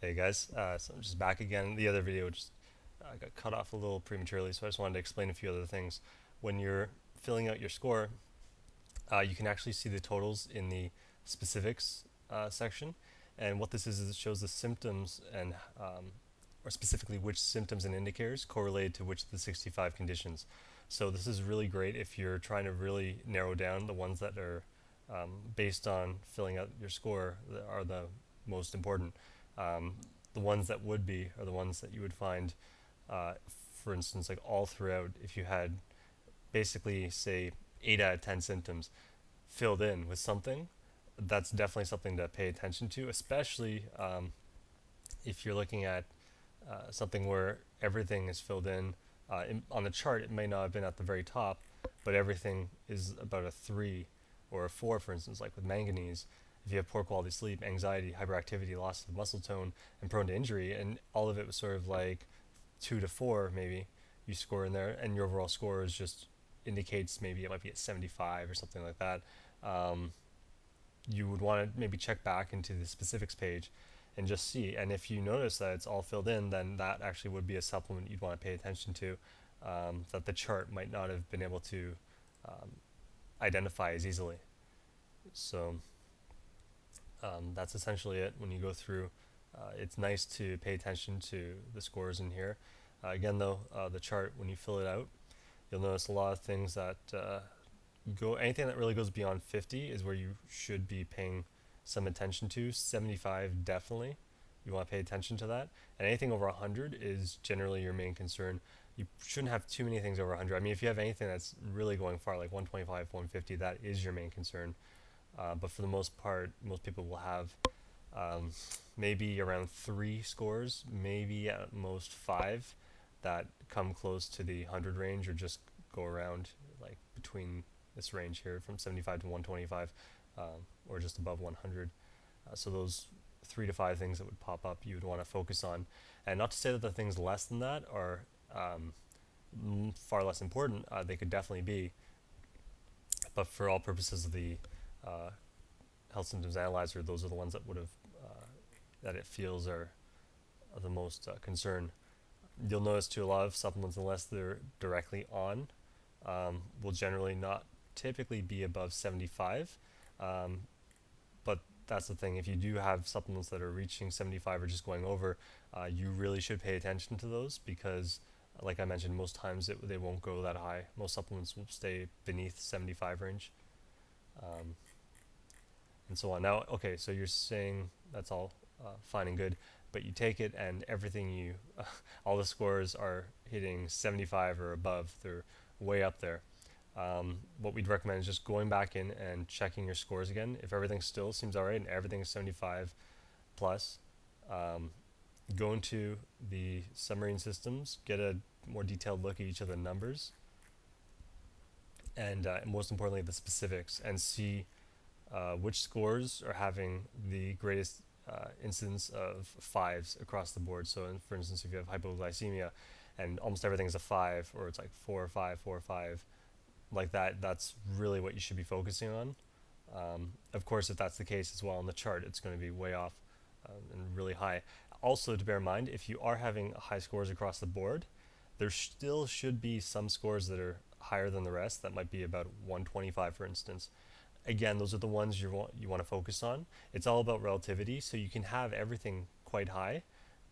Hey guys, so I'm just back again. The other video just got cut off a little prematurely, so I just wanted to explain a few other things. When you're filling out your score, you can actually see the totals in the specifics section, and what this is it shows the symptoms and or specifically which symptoms and indicators correlated to which of the 65 conditions. So this is really great if you're trying to really narrow down the ones that are based on filling out your score that are the most important. Um, the ones that would be are the ones that you would find, uh, for instance, like all throughout, if you had basically, say, 8 out of 10 symptoms filled in with something, that's definitely something to pay attention to, especially if you're looking at something where everything is filled in. On the chart, it may not have been at the very top, but everything is about a 3 or a 4, for instance, like with manganese. If you have poor quality sleep, anxiety, hyperactivity, loss of muscle tone, and prone to injury, and all of it was sort of like 2 to 4, maybe you score in there, and your overall score is just indicates maybe it might be at 75 or something like that. Um, you would want to maybe check back into the specifics page and just see. And if you notice that it's all filled in, then that actually would be a supplement you'd want to pay attention to, that the chart might not have been able to um, identify as easily. So that's essentially it. When you go through, it's nice to pay attention to the scores in here. Again, though, the chart, when you fill it out, you'll notice a lot of things that anything that really goes beyond 50 is where you should be paying some attention to. 75 definitely, you want to pay attention to that, and anything over 100 is generally your main concern. You shouldn't have too many things over 100. I mean, if you have anything that's really going far, like 125, 150, that is your main concern. But for the most part, most people will have um, maybe around 3 scores, maybe at most 5, that come close to the 100 range, or just go around like between this range here from 75 to 125, or just above 100. So those 3 to 5 things that would pop up, you would want to focus on. And not to say that the things less than that are far less important. They could definitely be, but for all purposes of the uh, health symptoms analyzer, those are the ones that would have that it feels are the most concern. You'll notice too, a lot of supplements, unless they're directly on, will generally not typically be above 75. Um, but that's the thing. If you do have supplements that are reaching 75 or just going over, you really should pay attention to those, because, like I mentioned, most times they won't go that high. Most supplements will stay beneath 75 range, um, and so on. Now, okay, so you're saying that's all fine and good, but you take it and everything all the scores are hitting 75 or above. They're way up there. What we'd recommend is just going back in and checking your scores again. If everything still seems alright and everything is 75 plus, um, go into the submarine systems, get a more detailed look at each of the numbers, and most importantly the specifics, and see which scores are having the greatest incidence of 5s across the board. So for instance, if you have hypoglycemia and almost everything is a 5, or it's like 4 or 5, 4 or 5, like that, that's really what you should be focusing on. Of course, if that's the case as well on the chart, it's going to be way off and really high. Also, to bear in mind, if you are having high scores across the board, there still should be some scores that are higher than the rest. That might be about 125, for instance. Again, those are the ones you want to focus on. It's all about relativity, so you can have everything quite high,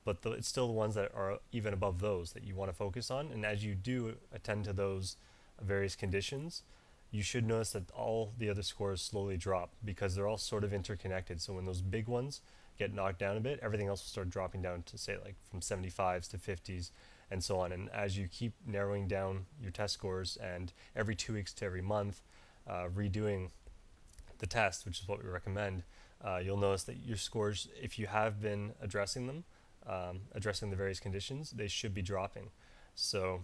but it's still the ones that are even above those that you want to focus on. And as you do attend to those various conditions, you should notice that all the other scores slowly drop, because they're all sort of interconnected. So when those big ones get knocked down a bit, everything else will start dropping down to, say, like from 75s to 50s and so on. And as you keep narrowing down your test scores, and every 2 weeks to every month redoing the test, which is what we recommend, you'll notice that your scores, if you have been addressing them, addressing the various conditions, they should be dropping. So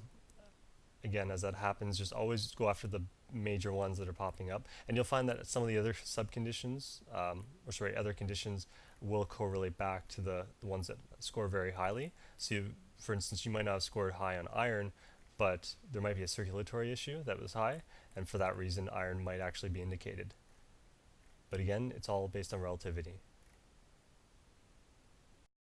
again, as that happens, just always go after the major ones that are popping up, and you'll find that some of the other sub-conditions, other conditions will correlate back to the ones that score very highly. So for instance, you might not have scored high on iron, but there might be a circulatory issue that was high, and for that reason iron might actually be indicated. But again, it's all based on relativity.